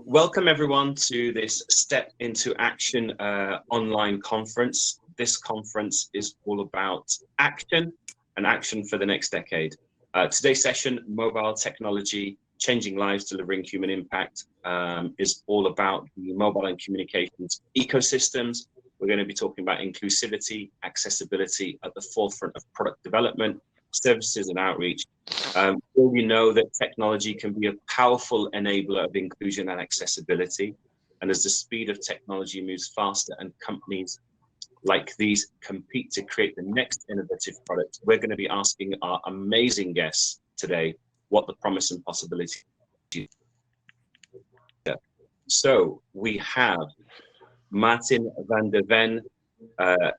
Welcome everyone to this Step into Action online conference. This conference is all about action and action for the next decade. Today's session, Mobile Technology, Changing Lives, Delivering Human Impact, is all about the mobile and communications ecosystems. We're going to be talking about inclusivity, accessibility at the forefront of product development, services and outreach. We know that technology can be a powerful enabler of inclusion and accessibility. And as the speed of technology moves faster and companies like these compete to create the next innovative product, we're going to be asking our amazing guests today what the promise and possibility is. So we have Martijn van der Ven,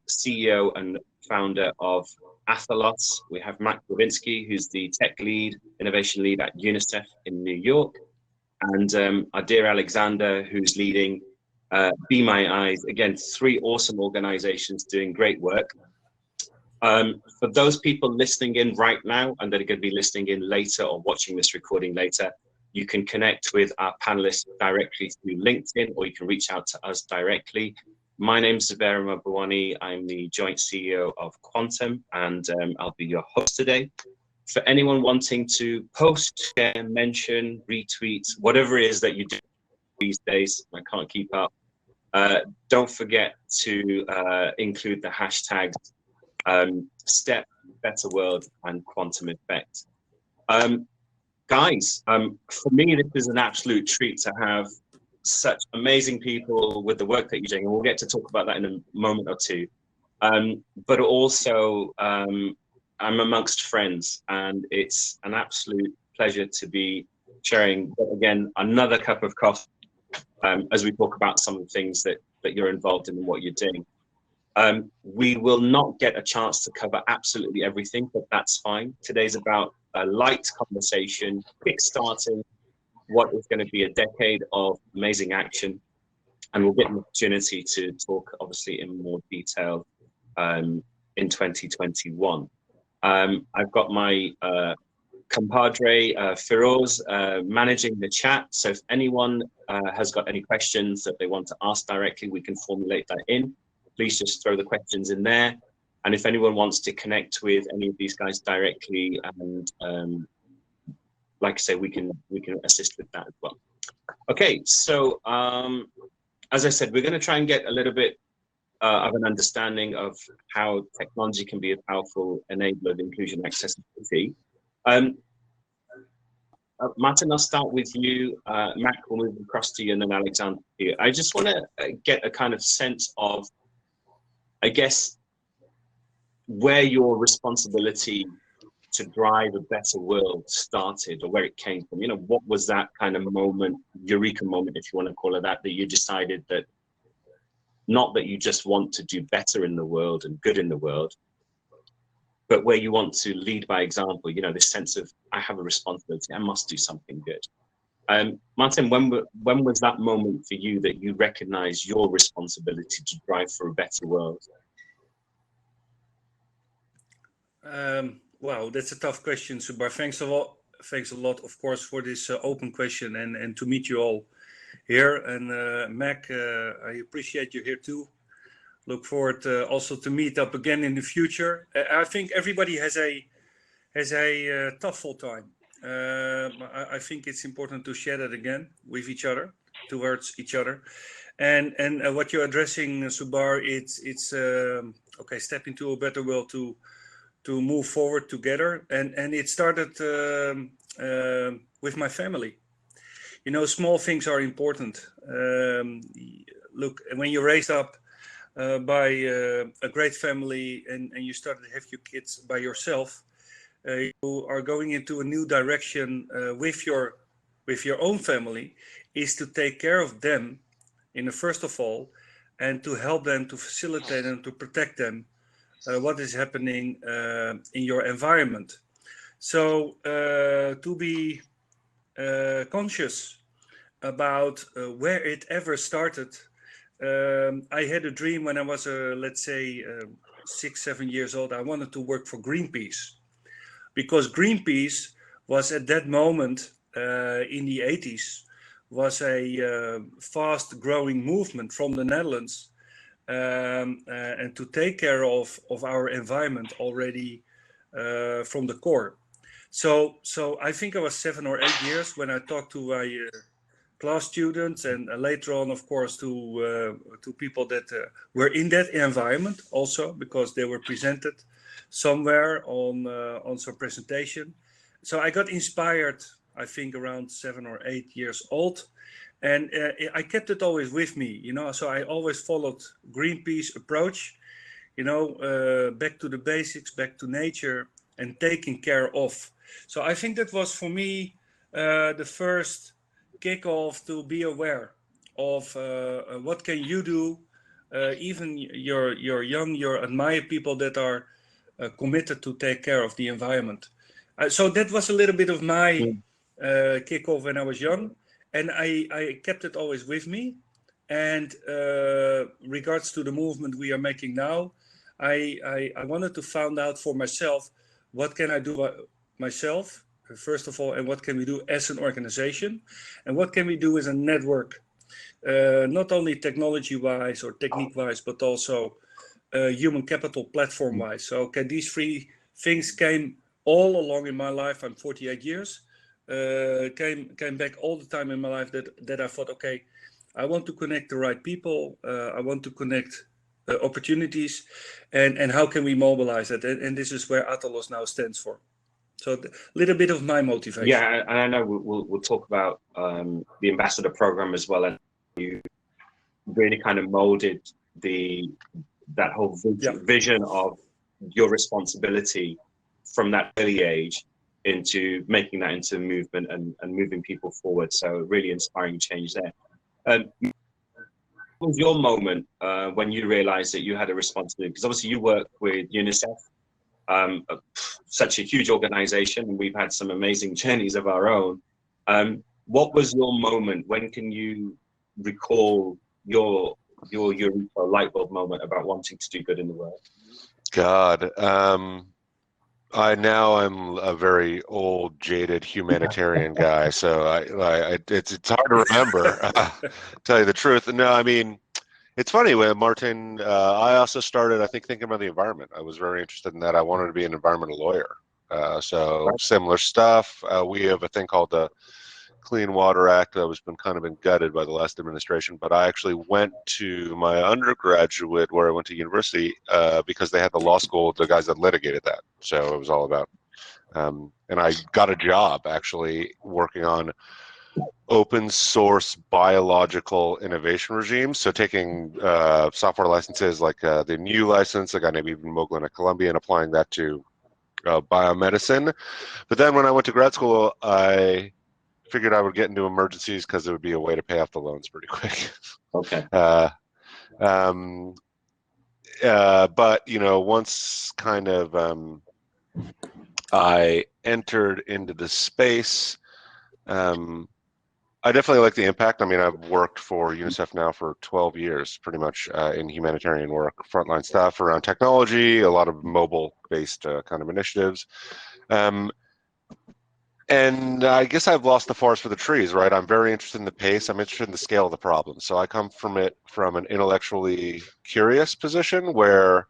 CEO and founder of Athalos. We have Matt Glovinsky, who's the tech lead, innovation lead at UNICEF in New York, and Adair Alexander, who's leading Be My Eyes. Again, 3 awesome organizations doing great work. For those people listening in right now and that are going to be listening in later or watching this recording later, you can connect with our panelists directly through LinkedIn, or you can reach out to us directly. My name's Zubair Mabouani. I'm the joint CEO of Quantum, and I'll be your host today. For anyone wanting to post, share, mention, retweet, whatever it is that you do these days, I can't keep up, don't forget to include the hashtags Step, Better World, and Quantum Effect. Guys, for me, this is an absolute treat to have such amazing people with the work that you're doing, and we'll get to talk about that in a moment or two. But also, I'm amongst friends, and it's an absolute pleasure to be sharing, again, another cup of coffee as we talk about some of the things that you're involved in and what you're doing. We will not get a chance to cover absolutely everything, but that's fine. Today's about a light conversation, kick-starting what is going to be a decade of amazing action, and we'll get an opportunity to talk obviously in more detail in 2021. I've got my compadre Firoz managing the chat, so if anyone has got any questions that they want to ask directly, we can formulate that in. Please just throw the questions in there, and if anyone wants to connect with any of these guys directly, and like I say, we can assist with that as well. Okay, so as I said, we're going to try and get a little bit of an understanding of how technology can be a powerful enabler of inclusion and accessibility. Martijn, I'll start with you. Matt, we'll move across to you, and then Alexander here. I just want to get a kind of sense of, I guess, where your responsibility to drive a better world started, or where it came from. You know, what was that kind of moment, eureka moment, if you want to call it that, that you decided that, not that you just want to do better in the world and good in the world, but where you want to lead by example, you know, this sense of, I have a responsibility, I must do something good. Martijn, when was that moment for you that you recognized your responsibility to drive for a better world? Wow, that's a tough question, Zubair. Thanks a lot, of course, for this open question, and to meet you all here. And Mac, I appreciate you here too. Look forward also to meet up again in the future. I think everybody has a tough full time. I think it's important to share that again with each other, towards each other. And what you're addressing, Zubair, it's okay, step into a better world to move forward together, and it started with my family. You know, small things are important. Look, when you're raised up by a great family, and you start to have your kids by yourself, you are going into a new direction with your own family, is to take care of them in the first of all, and to help them, to facilitate and to protect them. What is happening in your environment. So to be conscious about where it ever started. I had a dream when I was, let's say, 6-7 years old. I wanted to work for Greenpeace, because Greenpeace was at that moment in the 80s was a fast-growing movement from the Netherlands, and to take care of our environment already from the core. So I think I was 7 or 8 years when I talked to my class students, and later on, of course, to people that were in that environment also, because they were presented somewhere on some presentation. So I got inspired, I think, around 7 or 8 years old, and I kept it always with me, you know. So I always followed Greenpeace approach, you know, back to the basics, back to nature, and taking care of. So I think that was for me the first kickoff to be aware of what can you do. Even you're young, you admire people that are committed to take care of the environment. So that was a little bit of my kickoff when I was young, and I kept it always with me. And regards to the movement we are making now, I wanted to find out for myself, what can I do myself, first of all, and what can we do as an organization, and what can we do as a network, not only technology-wise or technique-wise, but also human capital platform-wise. So okay, these three things came all along in my life. I'm 48 years. Came back all the time in my life that I thought, okay, I want to connect the right people. I want to connect opportunities, and how can we mobilize it? And this is where Athalos now stands for. So a little bit of my motivation. Yeah, and I know we'll talk about the ambassador program as well, and you really kind of molded that whole vision of your responsibility from that early age into making that into movement and moving people forward. So really inspiring change there. What was your moment when you realized that you had a responsibility? Because obviously you work with UNICEF, such a huge organization, and we've had some amazing journeys of our own. What was your moment? When can you recall your light bulb moment about wanting to do good in the world? God, I'm a very old, jaded humanitarian guy, so it's hard to remember. Tell you the truth. No, I mean, it's funny when Martijn. I also started, I think, thinking about the environment. I was very interested in that. I wanted to be an environmental lawyer. So similar stuff. We have a thing called the Clean Water Act that was kind of been gutted by the last administration, but I actually went to my undergraduate where I went to university because they had the law school, the guys that litigated that. So it was all about, and I got a job actually working on open source biological innovation regimes. So taking software licenses like the new license, like I named even Moglen at Columbia, and applying that to biomedicine. But then when I went to grad school, I figured I would get into emergencies because it would be a way to pay off the loans pretty quick. Okay. But you know, once kind of I entered into the space, I definitely like the impact. I mean, I've worked for UNICEF now for 12 years, pretty much in humanitarian work, frontline stuff around technology, a lot of mobile-based kind of initiatives. And I guess I've lost the forest for the trees, right? I'm very interested in the pace. I'm interested in the scale of the problem. So I come from an intellectually curious position where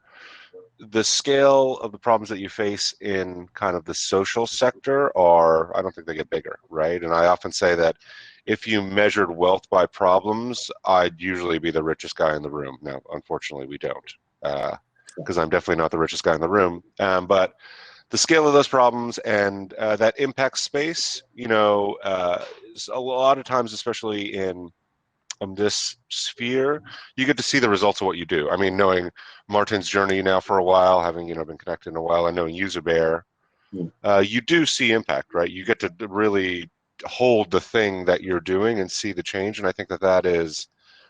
the scale of the problems that you face in kind of the social sector I don't think they get bigger, right? And I often say that if you measured wealth by problems, I'd usually be the richest guy in the room. Now, unfortunately, we don't, because I'm definitely not the richest guy in the room. But the scale of those problems and that impact space, you know, a lot of times, especially in this sphere, you get to see the results of what you do. I mean, knowing Martijn's journey now for a while, having, you know, been connected in a while, and knowing Userbear, you do see impact, right? You get to really hold the thing that you're doing and see the change. And I think that is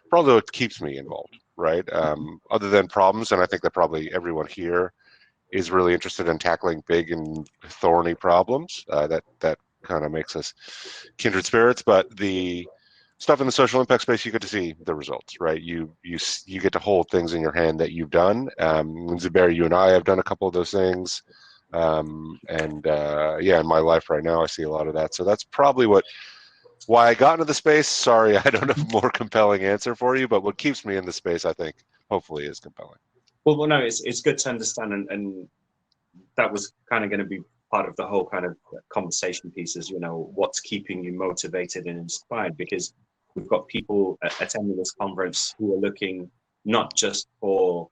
probably what keeps me involved, right? Other than problems, and I think that probably everyone here is really interested in tackling big and thorny problems. That kind of makes us kindred spirits. But the stuff in the social impact space, you get to see the results, right? You get to hold things in your hand that you've done. Zubair, you and I have done a couple of those things. Yeah, in my life right now, I see a lot of that. So that's probably what Why I got into the space, sorry, I don't have a more compelling answer for you, but what keeps me in the space, I think, hopefully is compelling. Well, no, it's good to understand, and that was kind of going to be part of the whole kind of conversation pieces, what's keeping you motivated and inspired, because we've got people attending this conference who are looking not just for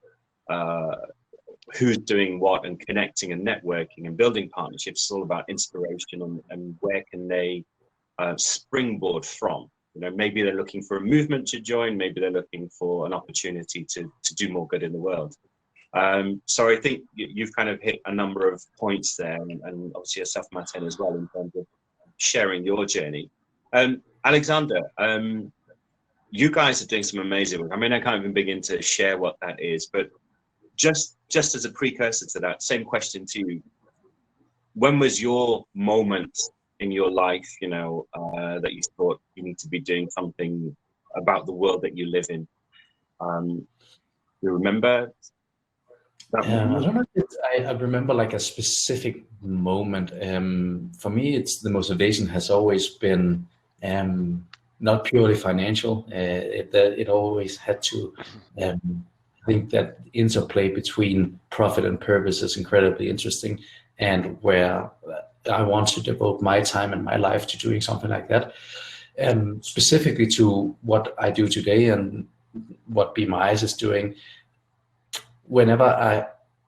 who's doing what and connecting and networking and building partnerships. It's all about inspiration and where can they springboard from. Maybe they're looking for a movement to join, maybe they're looking for an opportunity to do more good in the world. So I think you've kind of hit a number of points there, and obviously yourself, Martijn, as well, in terms of sharing your journey. Alexander, you guys are doing some amazing work. I mean, I can't even begin to share what that is, but just as a precursor to that, same question to you. When was your moment in your life, that you thought you need to be doing something about the world that you live in? You remember? I don't know if I remember like a specific moment. For me, the motivation has always been not purely financial. It always had to. I think that interplay between profit and purpose is incredibly interesting, and where I want to devote my time and my life to doing something like that. Specifically to what I do today and what Be My Eyes is doing. Whenever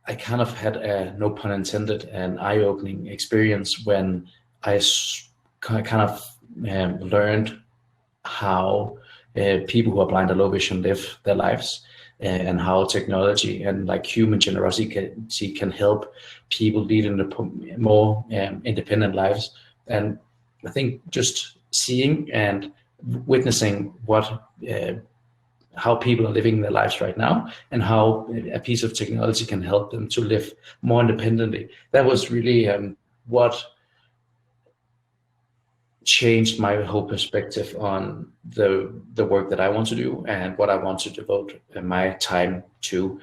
I kind of had no pun intended, an eye-opening experience when I kind of learned how people who are blind or low vision live their lives, and how technology and like human generosity can help people lead in more independent lives. And I think just seeing and witnessing how people are living their lives right now, and how a piece of technology can help them to live more independently. That was really what changed my whole perspective on the work that I want to do and what I want to devote my time to.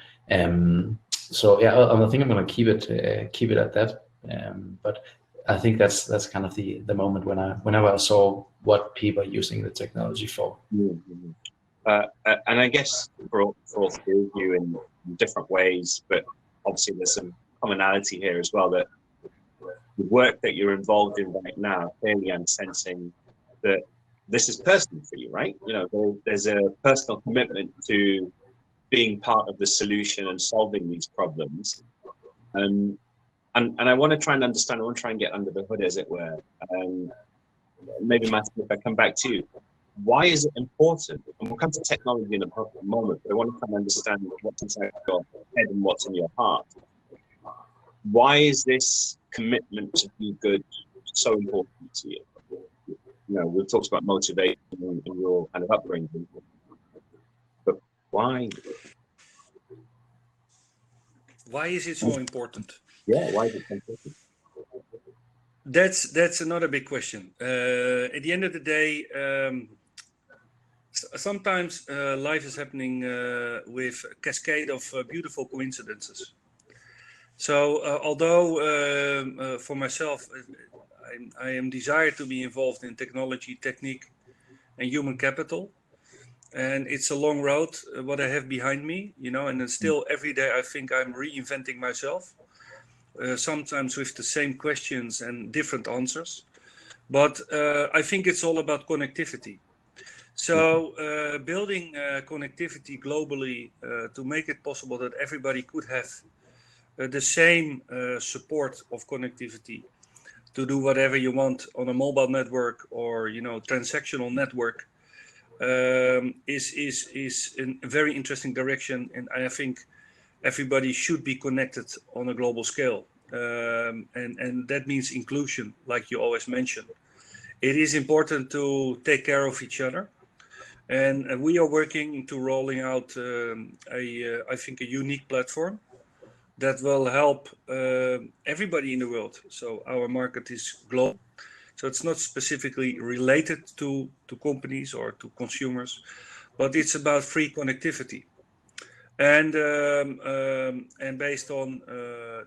So yeah, I think I'm going to keep it at that. But I think that's kind of the moment whenever I saw what people are using the technology for. Mm-hmm. And I guess for all three of you in different ways, but obviously there's some commonality here as well, that the work that you're involved in right now, clearly I'm sensing that this is personal for you, right? There's a personal commitment to being part of the solution and solving these problems. And I want to try and understand, I want to try and get under the hood, as it were. Maybe, Martijn, if I come back to you, why is it important? And we'll come to technology in a moment, but I want to try and understand what's inside your head and what's in your heart. Why is this commitment to be good so important to you? We've talked about motivation in your kind of upbringing, but why? Why is it so important? Yeah, why is it so important? That's another big question. At the end of the day, sometimes life is happening with a cascade of beautiful coincidences. So although for myself, I am desired to be involved in technology, technique, and human capital, and it's a long road what I have behind me, and then still every day I think I'm reinventing myself. Sometimes with the same questions and different answers, but I think it's all about connectivity. So building connectivity globally to make it possible that everybody could have the same support of connectivity to do whatever you want on a mobile network or transactional network is a very interesting direction, and I think everybody should be connected on a global scale, and that means inclusion, like you always mention. It is important to take care of each other, and we are working to rolling out I think a unique platform that will help everybody in the world. So our market is global, so it's not specifically related to companies or to consumers, but it's about free connectivity. And based on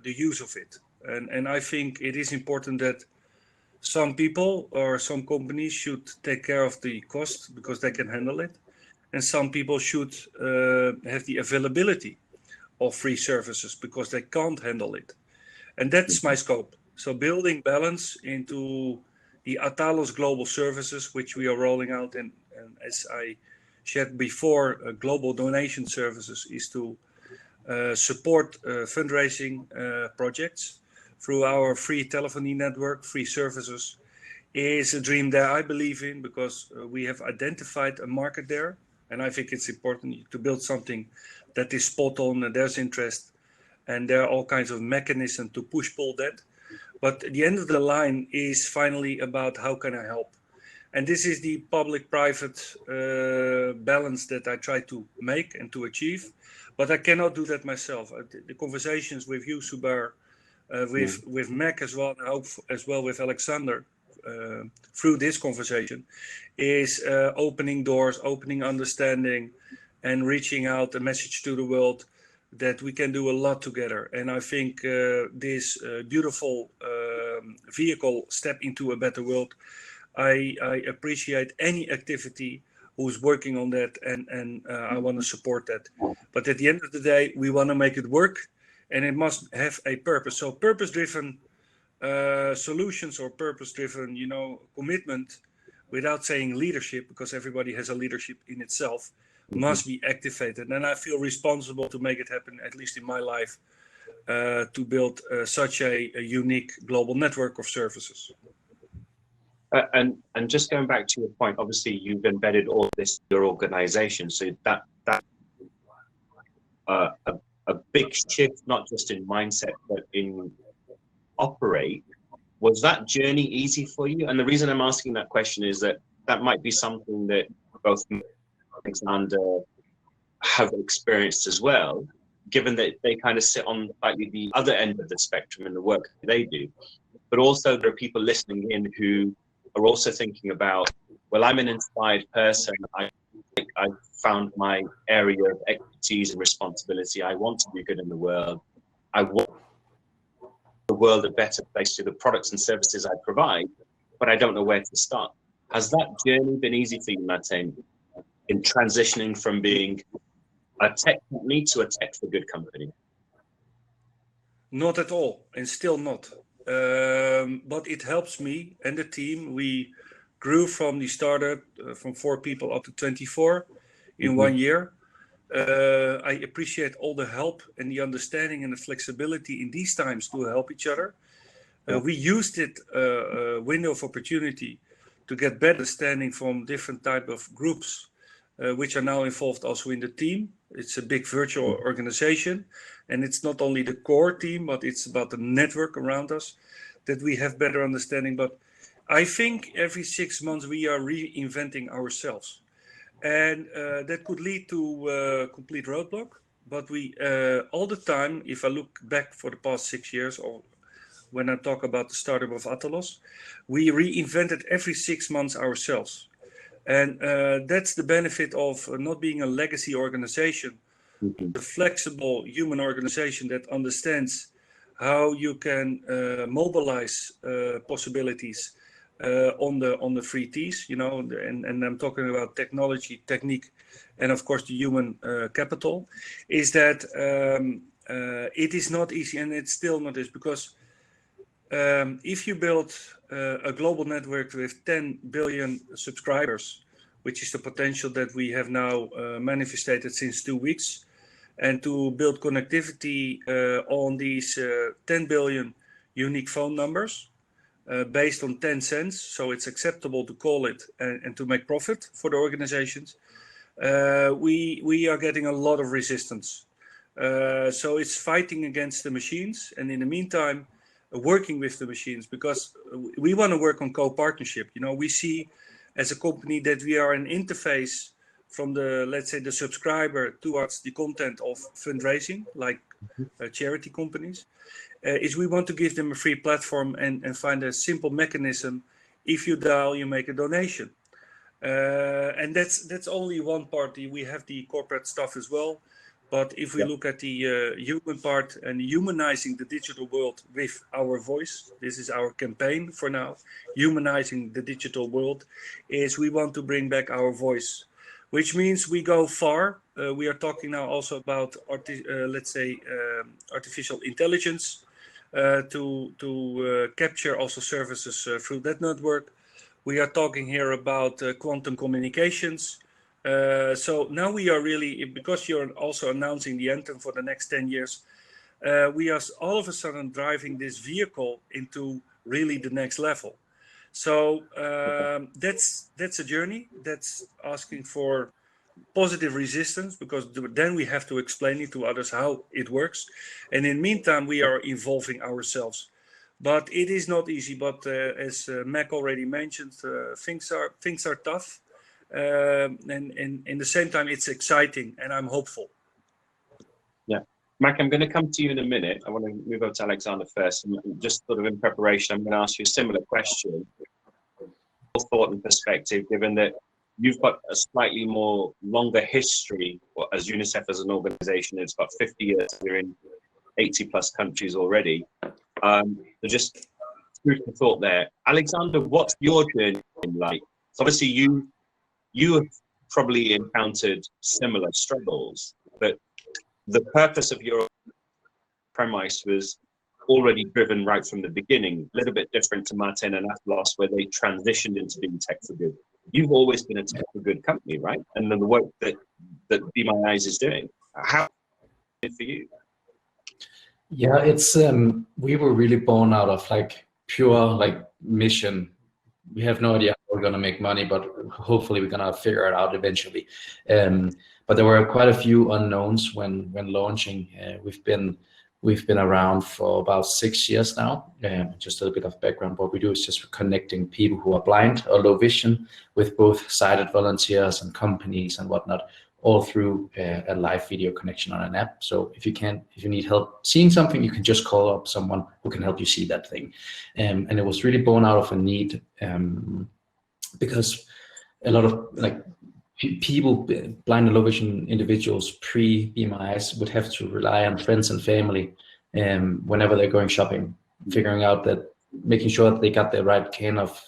the use of it, and I think it is important that Some people or some companies should take care of the cost because they can handle it. And some people should have the availability of free services because they can't handle it. And that's my scope. So building balance into the Athalos global services, which we are rolling out. And as I shared before, global donation services is to support fundraising projects through our free telephony network, free services, is a dream that I believe in because we have identified a market there. And I think it's important to build something that is spot on and there's interest. And there are all kinds of mechanisms to push-pull that. But at the end of the line is finally about how can I help? And this is the public-private balance that I try to make and to achieve. But I cannot do that myself. The conversations with you, Subar, with Mac as well, and I hope as well with Alexander, through this conversation, is opening doors, opening understanding, and reaching out a message to the world that we can do a lot together. And I think this beautiful vehicle, Step into a Better World, I appreciate any activity who's working on that, and I want to support that. But at the end of the day, we want to make it work, and it must have a purpose. So purpose-driven solutions or purpose-driven, commitment, without saying leadership, because everybody has a leadership in itself, must be activated. And I feel responsible to make it happen, at least in my life, to build such a unique global network of services. And just going back to your point, obviously you've embedded all this in your organization, so that a big shift, not just in mindset, but in operate. Was that journey easy for you? And the reason I'm asking that question is that might be something that both Alexander have experienced as well, given that they kind of sit on slightly the other end of the spectrum in the work they do. But also there are people listening in who are also thinking about, well, I'm an inspired person. I found my area of expertise and responsibility. I want to do good in the world. I want the world a better place through the products and services I provide, but I don't know where to start. Has that journey been easy for you, Martijn, in transitioning from being a tech company to a tech for good company? Not at all, and still not. But it helps me and the team. We grew from the startup from 4 people up to 24 in 1 year. I appreciate all the help and the understanding and the flexibility in these times to help each other. We used it window of opportunity to get better understanding from different type of groups, which are now involved also in the team. It's a big virtual organization, and it's not only the core team, but it's about the network around us that we have better understanding. But I think every 6 months we are reinventing ourselves, and that could lead to a complete roadblock. But we all the time, if I look back for the past 6 years, or when I talk about the startup of Athalos, we reinvented every 6 months ourselves. And that's the benefit of not being a legacy organization, a flexible human organization that understands how you can mobilize possibilities on the 3 T's, and I'm talking about technology, technique, and of course the human capital, is that it is not easy, and it's still not easy, because if you build a global network with 10 billion subscribers, which is the potential that we have now manifested since 2 weeks, and to build connectivity on these 10 billion unique phone numbers based on 10 cents, so it's acceptable to call it and to make profit for the organizations, we are getting a lot of resistance. So it's fighting against the machines, and in the meantime, working with the machines, because we want to work on co-partnership. We see as a company that we are an interface from the, let's say, the subscriber towards the content of fundraising, like charity companies, is we want to give them a free platform and find a simple mechanism. If you dial, you make a donation. And that's only one part. We have the corporate stuff as well, But if we look at the human part and humanizing the digital world with our voice, this is our campaign for now, humanizing the digital world, is we want to bring back our voice, which means we go far. We are talking now also about, let's say, artificial intelligence to capture also services through that network. We are talking here about quantum communications. So now we are really, because you're also announcing the anthem for the next 10 years, we are all of a sudden driving this vehicle into really the next level. So that's a journey. That's asking for positive resistance, because then we have to explain it to others how it works. And in the meantime, we are evolving ourselves. But it is not easy. But as Mac already mentioned, things are tough. And in the same time, it's exciting, and I'm hopeful. Yeah. Mac, I'm going to come to you in a minute. I want to move over to Alexander first. And just sort of in preparation, I'm going to ask you a similar question. Thought and perspective, given that you've got a slightly more longer history, as UNICEF as an organization, it's got 50 years, we're in 80 plus countries already. So just food for thought there. Alexander, what's your journey been like? So obviously you have probably encountered similar struggles, but the purpose of your premise was already driven right from the beginning, a little bit different to Martijn and Athalos, where they transitioned into being tech for good. You've always been a tech for good company, right? And then the work that Be My Eyes is doing. How is it for you? Yeah, it's we were really born out of like pure like mission. We have no idea how we're gonna make money, but hopefully we're gonna figure it out eventually. But there were quite a few unknowns when launching. We've been around for about 6 years now. Just a little bit of background. What we do is just connecting people who are blind or low vision with both sighted volunteers and companies and whatnot, all through a live video connection on an app. So if you need help seeing something, you can just call up someone who can help you see that thing. And it was really born out of a need, because a lot of like people, blind and low vision individuals pre-Be My Eyes would have to rely on friends and family whenever they're going shopping, figuring out that, making sure that they got the right can of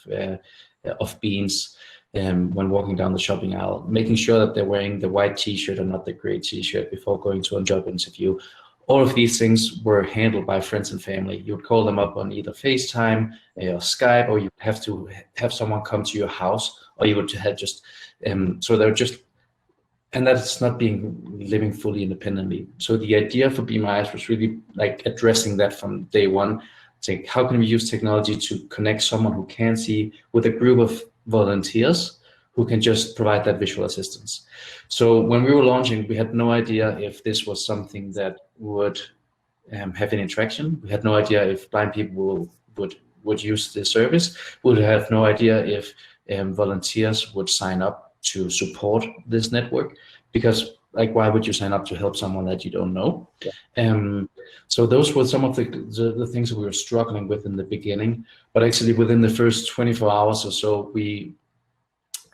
beans when walking down the shopping aisle, making sure that they're wearing the white t-shirt and not the gray t-shirt before going to a job interview. All of these things were handled by friends and family. You would call them up on either FaceTime or Skype, or you have to have someone come to your house, or you would have just, so they're just, and that's not living fully independently. So the idea for Be My Eyes was really like addressing that from day one. Saying, how can we use technology to connect someone who can see with a group of volunteers who can just provide that visual assistance. So when we were launching, we had no idea if this was something that would have any traction. We had no idea if blind people would use the service. We would have no idea if volunteers would sign up to support this network, because like, why would you sign up to help someone that you don't know? Yeah. So those were some of the things that we were struggling with in the beginning. But actually within the first 24 hours or so, we,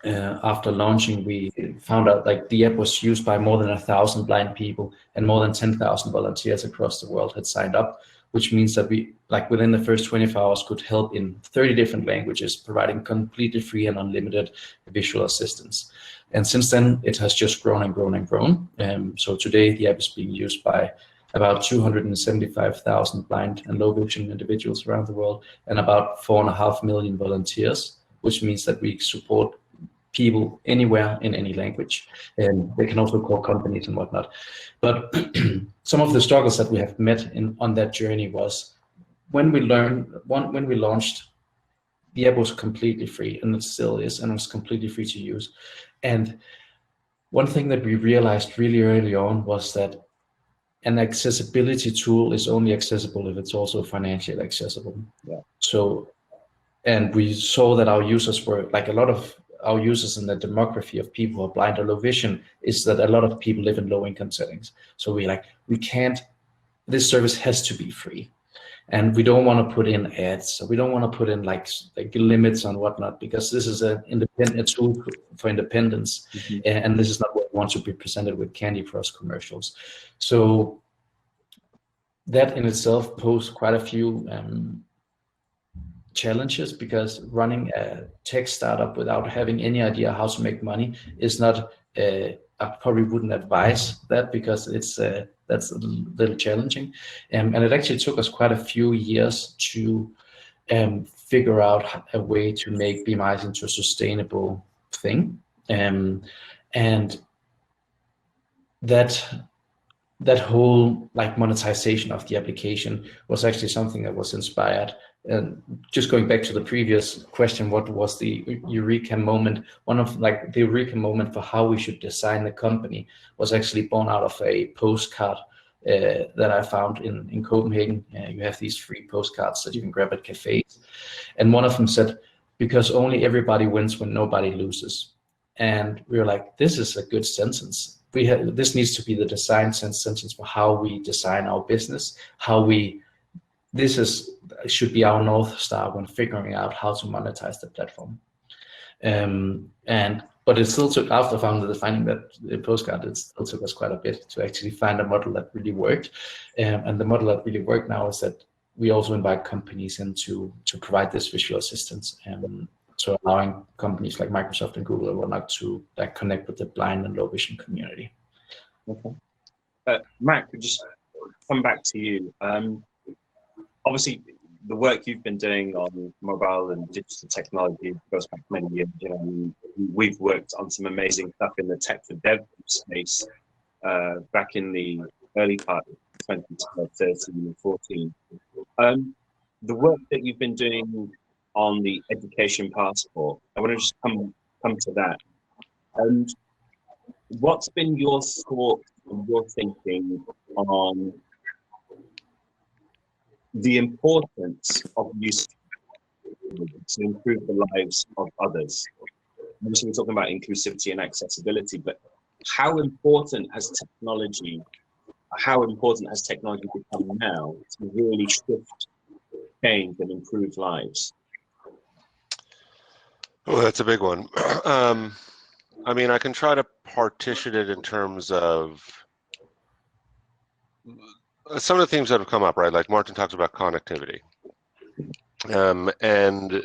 after launching, we found out like the app was used by more than 1,000 blind people, and more than 10,000 volunteers across the world had signed up, which means that we, like within the first 24 hours, could help in 30 different languages, providing completely free and unlimited visual assistance. And since then, it has just grown and grown and grown. So today, the app is being used by about 275,000 blind and low vision individuals around the world, and about 4.5 million volunteers, which means that we support people anywhere in any language, and they can also call companies and whatnot. But some of the struggles that we have met on that journey was when we launched, the app was completely free, and it still is, and it's completely free to use. And one thing that we realized really early on was that an accessibility tool is only accessible if it's also financially accessible. Yeah. So, and we saw that our users were, like a lot of our users in the demography of people who are blind or low vision, is that a lot of people live in low income settings. So we can't, this service has to be free. And we don't want to put in ads, so we don't want to put in like limits on whatnot, because this is a tool for independence, and this is not what we want to be presented with Candy Crush commercials. So that in itself posed quite a few challenges, because running a tech startup without having any idea how to make money is not. I probably wouldn't advise that, because that's a little challenging, and it actually took us quite a few years to figure out a way to make Be Mice into a sustainable thing, and that whole like monetization of the application was actually something that was inspired. And just going back to the previous question, what was the eureka moment? One of like the eureka moment for how we should design the company was actually born out of a postcard that I found in Copenhagen. You have these free postcards that you can grab at cafes, and one of them said, "Because only everybody wins when nobody loses." And we were like, this is a good sentence. This needs to be the design sentence for how we design our business, should be our North Star when figuring out how to monetize the platform. But it still took, after finding that postcard, it still took us quite a bit to actually find a model that really worked. And the model that really worked now is that we also invite companies in to provide this visual assistance. So allowing companies like Microsoft and Google and whatnot to like connect with the blind and low vision community. Okay. Mac, just come back to you. Obviously, the work you've been doing on mobile and digital technology goes back many years. You know, we've worked on some amazing stuff in the tech for dev space back in the early part of 2013 and 14. The work that you've been doing on the education passport, I want to just come to that. And what's been your thought and your thinking on the importance of use to improve the lives of others? Obviously, we're talking about inclusivity and accessibility, but how important has technology become now to really shift, change, and improve lives? Oh, that's a big one. I mean, I can try to partition it in terms of some of the themes that have come up, right? Like Martin talks about connectivity. And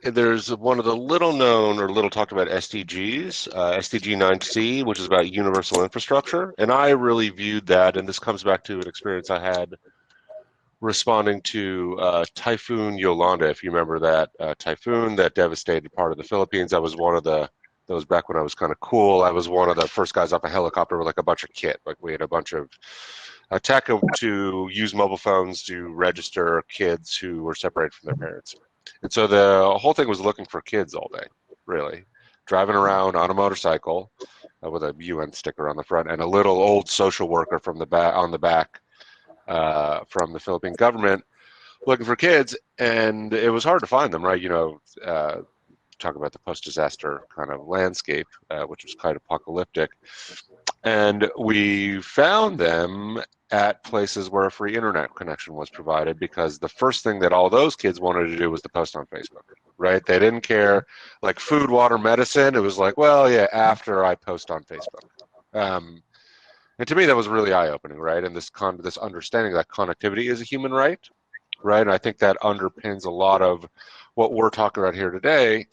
there's one of the little known or little talked about SDGs, SDG 9C, which is about universal infrastructure. And I really viewed that, and this comes back to an experience I had responding to Typhoon Yolanda, if you remember that typhoon that devastated part of the Philippines. I was that was back when I was kind of cool. I was one of the first guys off a helicopter with like a bunch of kit. Like we had a bunch of tech to use mobile phones to register kids who were separated from their parents. And so the whole thing was looking for kids all day, really. Driving around on a motorcycle with a UN sticker on the front and a little old social worker from the back on the back from the Philippine government looking for kids, and it was hard to find them, right? You know, talk about the post-disaster kind of landscape, which was quite apocalyptic. And we found them at places where a free internet connection was provided, because the first thing that all those kids wanted to do was to post on Facebook, right? They didn't care, like food, water, medicine. It was like, well, yeah, after I post on Facebook. And to me, that was really eye-opening, right? And this understanding that connectivity is a human right, right? And I think that underpins a lot of what we're talking about here today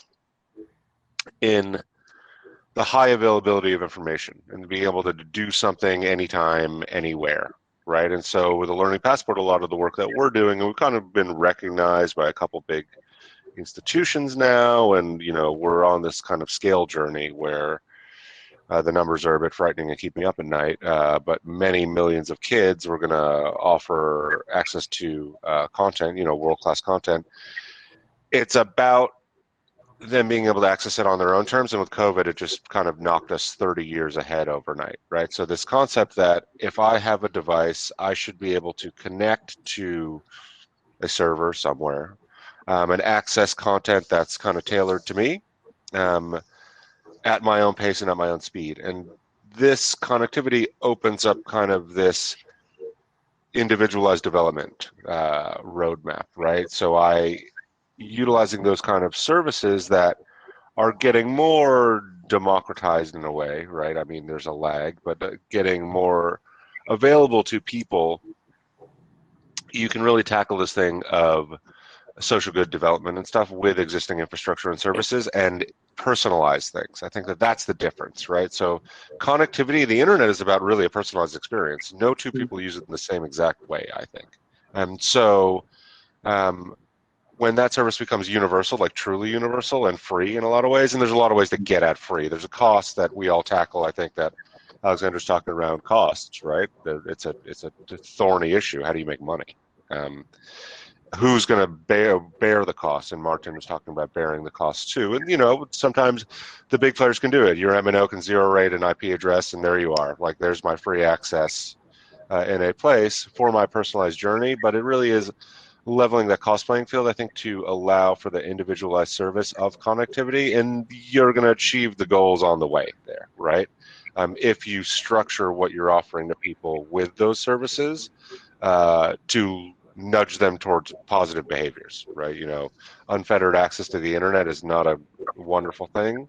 in the high availability of information and being able to do something anytime, anywhere, right? And so with the Learning Passport, a lot of the work that we're doing, and we've kind of been recognized by a couple big institutions now, and you know, we're on this kind of scale journey where the numbers are a bit frightening and keep me up at night, but many millions of kids we're going to offer access to content, you know, world-class content. It's about them being able to access it on their own terms, and with COVID, it just kind of knocked us 30 years ahead overnight, right? So this concept that if I have a device, I should be able to connect to a server somewhere and access content that's kind of tailored to me. At my own pace and at my own speed. And this connectivity opens up kind of this individualized development roadmap, right? So utilizing those kind of services that are getting more democratized in a way, right? I mean, there's a lag, but getting more available to people, you can really tackle this thing of social good development and stuff with existing infrastructure and services and personalize things. I think that that's the difference, right? So connectivity, the internet is about really a personalized experience. No two people use it in the same exact way, I think. And so when that service becomes universal, like truly universal and free in a lot of ways, and there's a lot of ways to get at free. There's a cost that we all tackle. I think that Alexander's talking around costs, right? It's a thorny issue. How do you make money? Who's going to bear the cost? And Martijn was talking about bearing the cost too. And, you know, sometimes the big players can do it. Your MNO can zero rate an IP address, and there you are. Like, there's my free access in a place for my personalized journey. But it really is leveling that cost playing field, I think, to allow for the individualized service of connectivity. And you're going to achieve the goals on the way there, right? If you structure what you're offering to people with those services to nudge them towards positive behaviors, right? You know, unfettered access to the internet is not a wonderful thing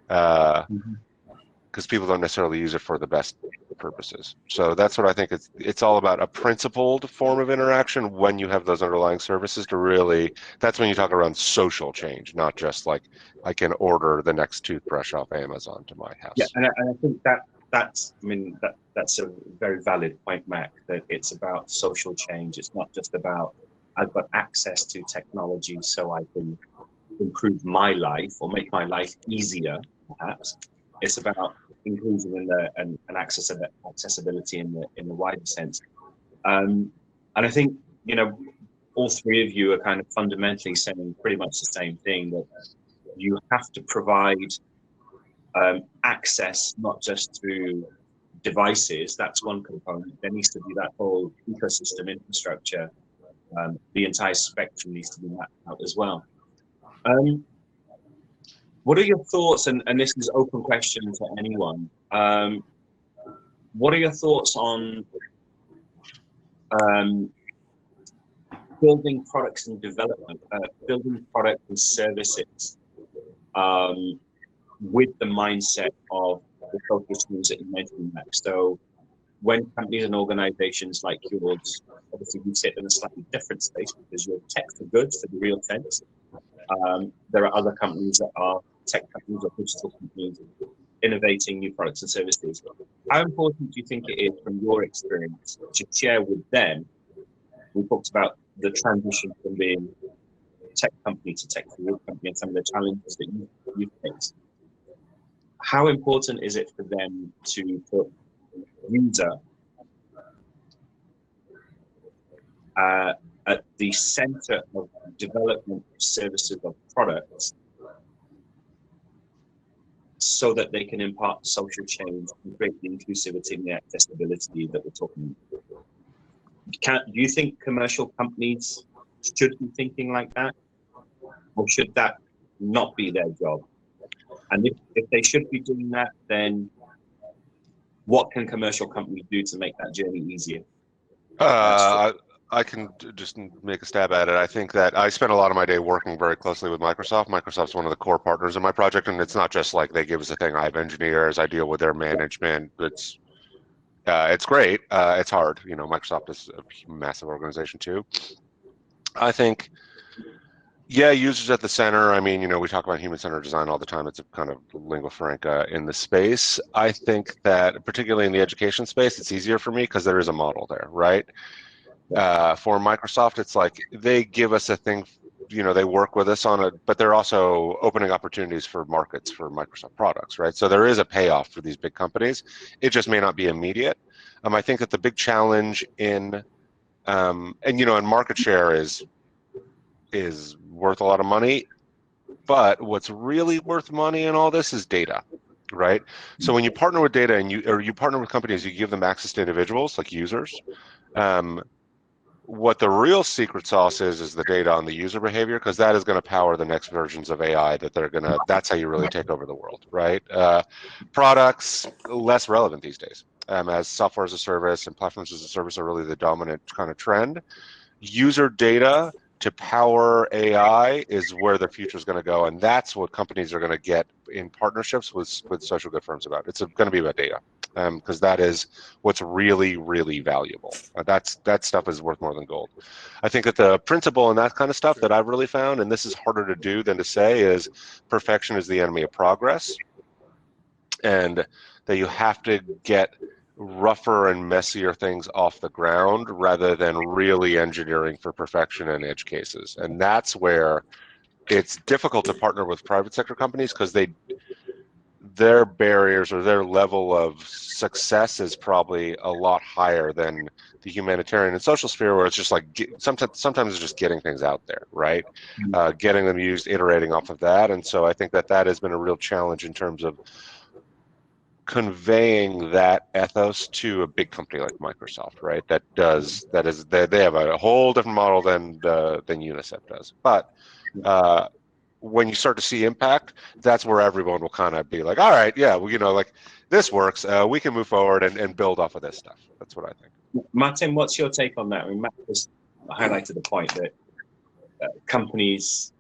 because people don't necessarily use it for the best purposes. So that's what I think it's all about, a principled form of interaction when you have those underlying services to really, that's when you talk around social change, not just like I can order the next toothbrush off Amazon to my house. Yeah, and I think that's a very valid point, Mac, that it's about social change. It's not just about I've got access to technology so I can improve my life or make my life easier, perhaps. It's about inclusion and accessibility in the wider sense. And I think, you know, all three of you are kind of fundamentally saying pretty much the same thing, that you have to provide access not just through devices. That's one component. There needs to be that whole ecosystem infrastructure. The entire spectrum needs to be mapped out as well. What are your thoughts, and this is open question to anyone, what are your thoughts on building products and development, building products and services with the mindset of the focus groups that you mentioned, Max? So when companies and organizations like yours, obviously you sit in a slightly different space because you're tech for good for the real sense. There are other companies that are tech companies or digital companies innovating new products and services. How important do you think it is, from your experience, to share with them? We talked about the transition from being a tech company to tech forward company and some of the challenges that you face. How important is it for them to put user at the center of development of services of products, so that they can impart social change and create the inclusivity and the accessibility that we're talking about? Do you think commercial companies should be thinking like that, or should that not be their job? And if they should be doing that, then what can commercial companies do to make that journey easier? I can just make a stab at it. I think that I spend a lot of my day working very closely with Microsoft. Microsoft's one of the core partners in my project, and it's not just like they give us a thing. I have engineers, I deal with their management. It's great. It's hard. You know, Microsoft is a massive organization too. I think, yeah, users at the center. I mean, you know, we talk about human-centered design all the time. It's a kind of lingua franca in the space. I think that particularly in the education space, it's easier for me because there is a model there, right? For Microsoft, it's like they give us a thing, you know, they work with us on it, but they're also opening opportunities for markets for Microsoft products, right? So there is a payoff for these big companies. It just may not be immediate. I think that the big challenge in, and you know, and market share is worth a lot of money, but what's really worth money in all this is data, right? So when you partner with data and you partner with companies, you give them access to individuals like users. What the real secret sauce is the data on the user behavior, because that is going to power the next versions of AI that's how you really take over the world, right? Products, less relevant these days. as software as a service and platforms as a service are really the dominant kind of trend. User data to power AI is where the future is going to go, and that's what companies are going to get in partnerships with social good firms about. It's going to be about data, because that is what's really, really valuable. That stuff is worth more than gold. I think that the principle and that kind of stuff that I've really found, and this is harder to do than to say, is perfection is the enemy of progress, and that you have to get rougher and messier things off the ground rather than really engineering for perfection in edge cases. And that's where it's difficult to partner with private sector companies, because their barriers or their level of success is probably a lot higher than the humanitarian and social sphere, where it's just like sometimes it's just getting things out there, right? Getting them used, iterating off of that. And so I think that has been a real challenge in terms of conveying that ethos to a big company like Microsoft, right? They have a whole different model than UNICEF does. But when you start to see impact, that's where everyone will kind of be like, all right, yeah, well, like this works. We can move forward and build off of this stuff. That's what I think. Martijn, what's your take on that? I mean, Matt just highlighted the point that companies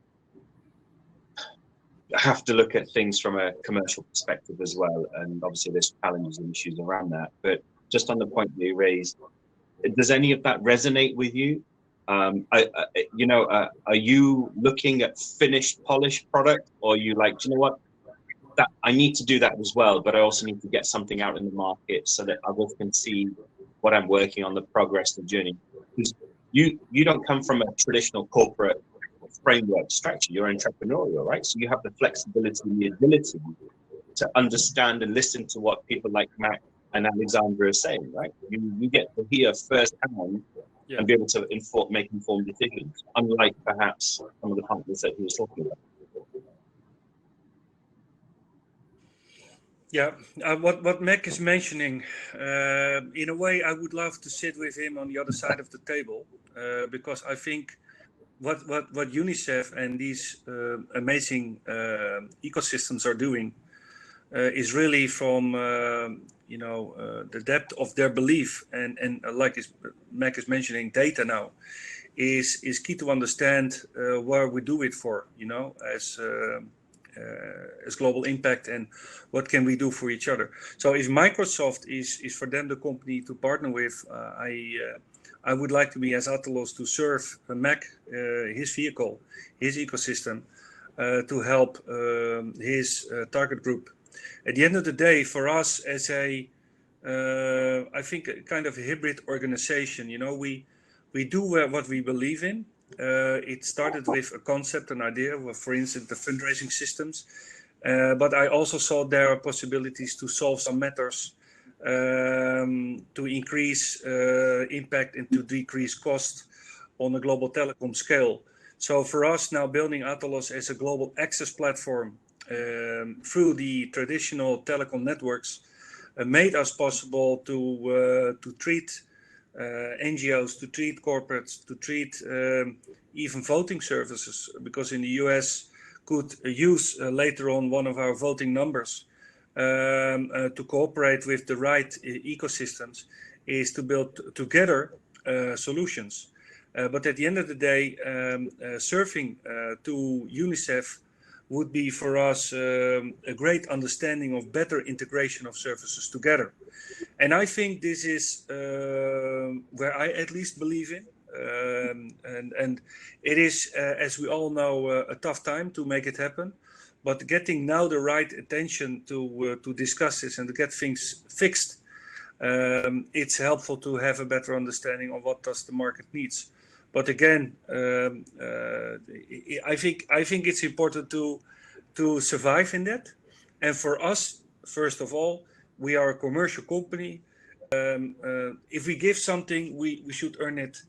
have to look at things from a commercial perspective as well, and obviously there's challenges and issues around that. But just on the point that you raised, does any of that resonate with you? Are you looking at finished, polished product, or are you like, do you know what, that I need to do that as well, but I also need to get something out in the market so that others can see what I'm working on, the progress, the journey? Because you don't come from a traditional corporate framework structure. You're entrepreneurial, right? So you have the flexibility and the ability to understand and listen to what people like Matt and Alexandra are saying, right? You get to hear firsthand and be able to make informed decisions, unlike perhaps some of the partners that he was talking about. Yeah, what Mac is mentioning, in a way, I would love to sit with him on the other side of the table, because I think what UNICEF and these amazing ecosystems are doing is really from the depth of their belief, and like Mac is mentioning, data now is key to understand where we do it for, as global impact, and what can we do for each other. So if Microsoft is for them the company to partner with, I would like to be, as Athalos, to serve Mac, his vehicle, his ecosystem, to help his target group. At the end of the day, for us as I think a kind of a hybrid organization, we do what we believe in. It started with a concept, an idea, for instance, the fundraising systems. But I also saw there are possibilities to solve some matters, to increase impact and to decrease cost on a global telecom scale. So for us now, building Athalos as a global access platform through the traditional telecom networks made us possible to treat NGOs, to treat corporates, to treat even voting services, because in the US could use later on one of our voting numbers to cooperate with the right ecosystems, is to build together solutions. But at the end of the day, serving to UNICEF would be for us a great understanding of better integration of services together. And I think this is where I at least believe in. And it is, as we all know, a tough time to make it happen. But getting now the right attention to discuss this and to get things fixed, it's helpful to have a better understanding of what does the market needs. But again, I think it's important to survive in that. And for us, first of all, we are a commercial company. If we give something, we should earn it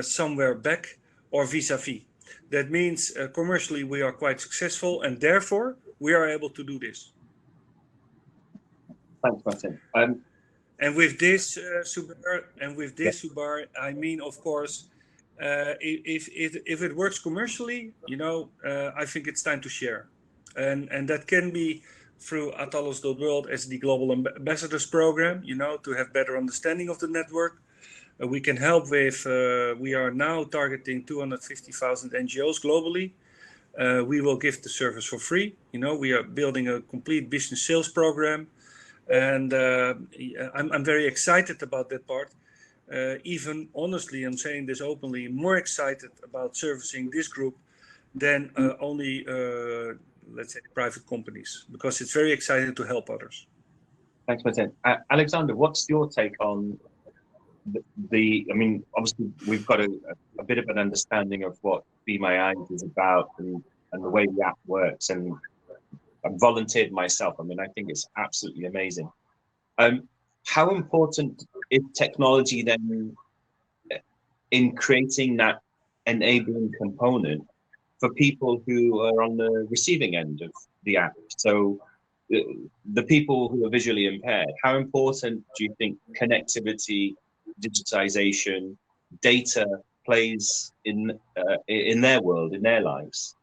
somewhere back, or vis-a-vis. That means commercially we are quite successful, and therefore we are able to do this. Thanks, Martijn. And with this, Subar, I mean, of course, if it works commercially, I think it's time to share, and that can be through Athalos.world as the Global Ambassadors Program, you know, to have better understanding of the network. We can help with, we are now targeting 250,000 NGOs globally. We will give the service for free. You know, we are building a complete business sales program. And I'm very excited about that part. Even honestly, I'm saying this openly, more excited about servicing this group than only, let's say, private companies, because it's very exciting to help others. Thanks, Martijn. Alexander, what's your take on I mean, obviously, we've got a bit of an understanding of what Be My Eyes is about and the way the app works. And I've volunteered myself. I mean, I think it's absolutely amazing. How important is technology then in creating that enabling component for people who are on the receiving end of the app? So the people who are visually impaired, how important do you think connectivity, digitization, data plays in their world, in their lives?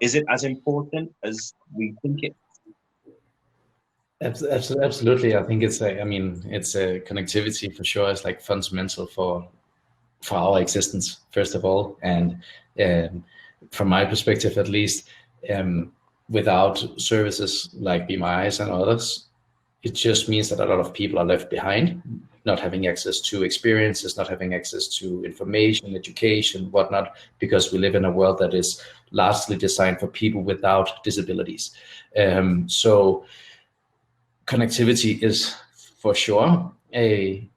Is it as important as we think it? Absolutely. I think it's a connectivity for sure. It's like fundamental for our existence, first of all. And from my perspective, at least, without services like Be My Eyes and others, it just means that a lot of people are left behind, not having access to experiences, not having access to information, education, whatnot, because we live in a world that is largely designed for people without disabilities. So connectivity is for sure the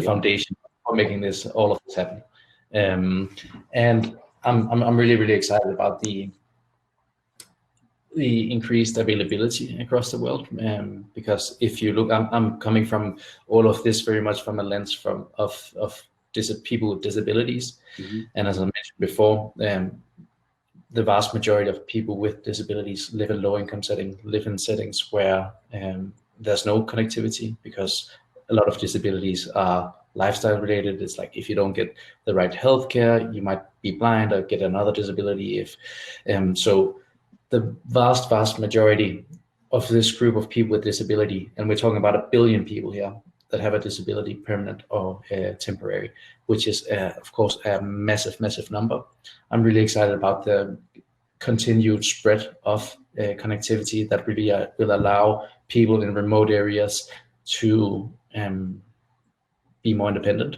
foundation for making all of this happen. And I'm really excited about the increased availability across the world, because if you look, I'm coming from all of this very much from a lens of people with disabilities. Mm-hmm. And as I mentioned before, the vast majority of people with disabilities live in low-income settings, live in settings where there's no connectivity, because a lot of disabilities are lifestyle related. It's like if you don't get the right healthcare, you might be blind or get another disability. So the vast majority of this group of people with disability, and we're talking about 1 billion people here that have a disability, permanent or temporary, which is of course a massive number. I'm really excited about the continued spread of connectivity that really will allow people in remote areas to be more independent,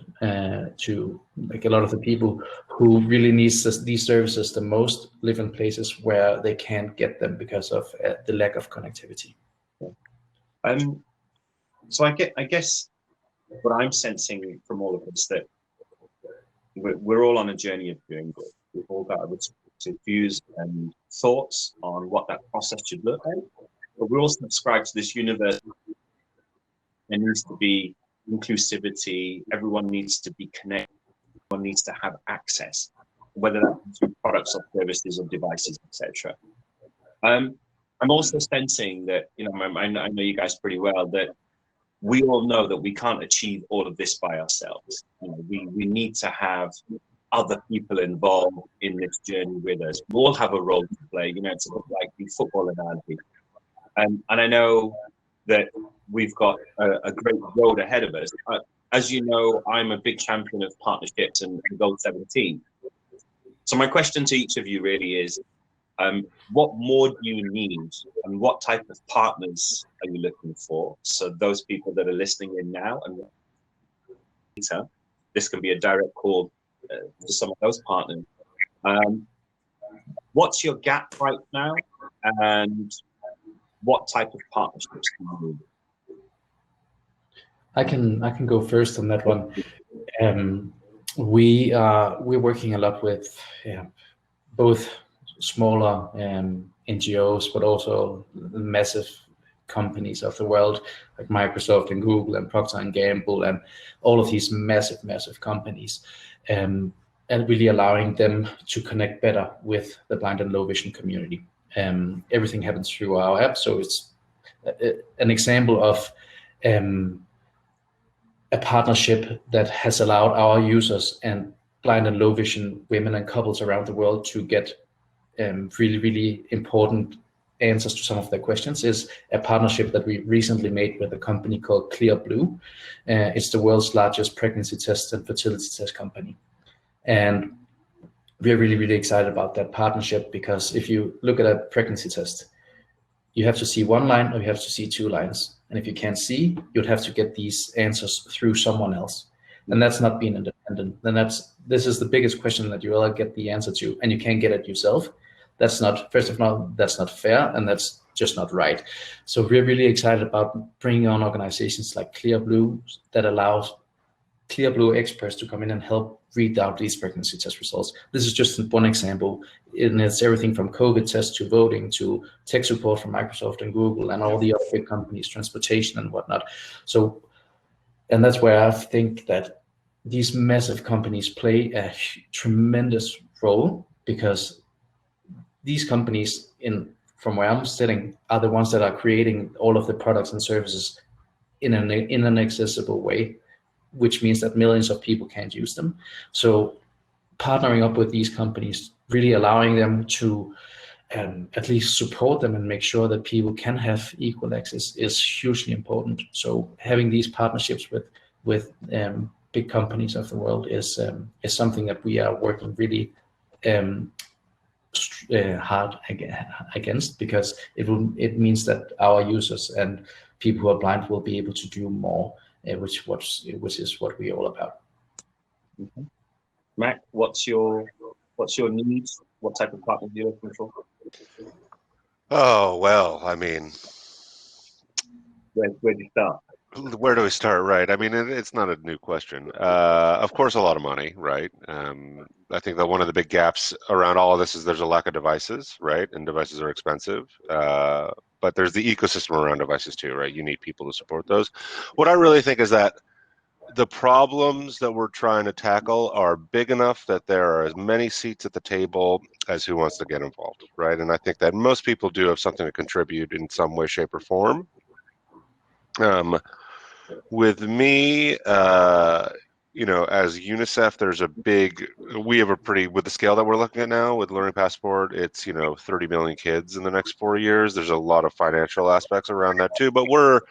to, like, a lot of the people who really needs these services the most live in places where they can't get them because of the lack of connectivity. So I guess what I'm sensing from all of this, that we're all on a journey of doing good. We've all got our views and thoughts on what that process should look like, but we all subscribe to this universe. There needs to be inclusivity. Everyone needs to be connected. Everyone needs to have access, whether that's through products or services or devices, etc. I'm also sensing that, you know, I know you guys pretty well, that we all know that we can't achieve all of this by ourselves. You know, we need to have other people involved in this journey with us. We all have a role to play. You know, it's a bit like the football analogy. And I know that we've got a great road ahead of us. As you know, I'm a big champion of partnerships and Goal 17. So my question to each of you really is, what more do you need, and what type of partners are you looking for? So those people that are listening in now and later, this can be a direct call to some of those partners. What's your gap right now, and what type of partnerships do you need? I can go first on that one. We're working a lot with both smaller NGOs, but also the massive companies of the world, like Microsoft and Google and Procter & Gamble and all of these massive companies, and really allowing them to connect better with the blind and low vision community. Everything happens through our app, so it's an example of a partnership that has allowed our users and blind and low vision women and couples around the world to get really important answers to some of their questions is a partnership that we recently made with a company called Clearblue. It's the world's largest pregnancy test and fertility test company. And we're really excited about that partnership, because if you look at a pregnancy test, you have to see one line or you have to see two lines. And if you can't see, you'd have to get these answers through someone else. And that's not being independent. Then this is the biggest question that you will get the answer to, and you can't get it yourself. That's not, first of all, that's not fair, and that's just not right. So we're really excited about bringing on organizations like Clearblue that allows Clearblue experts to come in and help read out these pregnancy test results. This is just one example, and it's everything from COVID tests to voting to tech support from Microsoft and Google and all the other big companies, transportation and whatnot. So, and that's where I think that these massive companies play a tremendous role, because these companies, from where I'm sitting, are the ones that are creating all of the products and services in an accessible way, which means that millions of people can't use them. So partnering up with these companies, really allowing them to at least support them and make sure that people can have equal access is hugely important. So having these partnerships with big companies of the world is something that we are working really hard against, because it means that our users and people who are blind will be able to do more, which is what we're all about. Mm-hmm. Mac, what's your needs? What type of partner are you looking for? Oh, well, I mean, where do you start? Where do we start? Right. I mean, it's not a new question. Of course, a lot of money, right? I think that one of the big gaps around all of this is there's a lack of devices, right? And devices are expensive. But there's the ecosystem around devices too, right? You need people to support those. What I really think is that the problems that we're trying to tackle are big enough that there are as many seats at the table as who wants to get involved, right? And I think that most people do have something to contribute in some way, shape, or form. With me, you know, as UNICEF, we have a pretty, with the scale that we're looking at now with Learning Passport, it's, you know, 30 million kids in the next 4 years. There's a lot of financial aspects around that too, but we're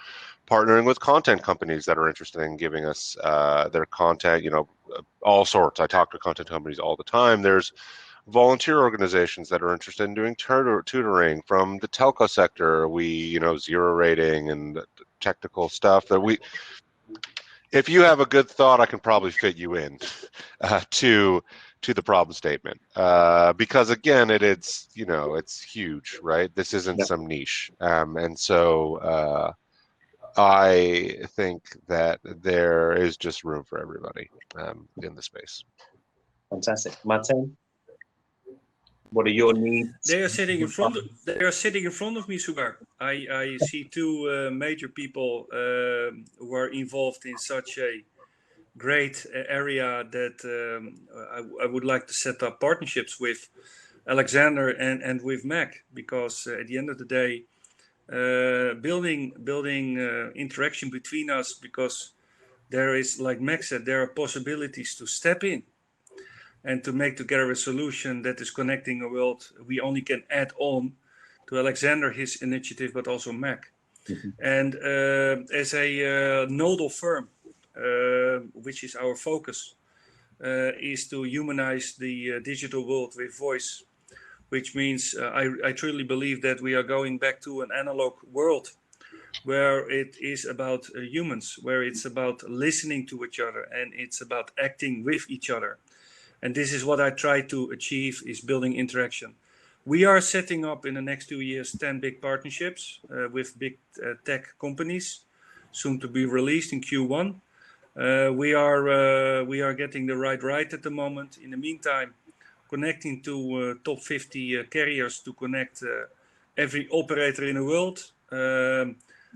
partnering with content companies that are interested in giving us their content, you know, all sorts. I talk to content companies all the time. There's volunteer organizations that are interested in doing tutoring from the telco sector. We, you know, zero rating and technical stuff that if you have a good thought, I can probably fit you in to the problem statement, because again, it's, you know, it's huge, right? This isn't some niche, and so I think that there is just room for everybody in the space. Fantastic. Martijn, what are your needs? They are sitting in front of me, Sugar. I see two major people who are involved in such a great area that I would like to set up partnerships with Alexander and with Mac, because at the end of the day, building interaction between us, because there is, like Mac said, there are possibilities to step in and to make together a solution that is connecting a world. We only can add on to Alexander, his initiative, but also Mac. Mm-hmm. And as a nodal firm, which is our focus, is to humanize the digital world with voice, which means I truly believe that we are going back to an analog world where it is about humans, where it's about listening to each other and it's about acting with each other. And this is what I try to achieve, is building interaction. We are setting up in the next 2 years 10 big partnerships with big tech companies, soon to be released in Q1. We are getting the right at the moment. In the meantime, connecting to top 50 carriers to connect every operator in the world.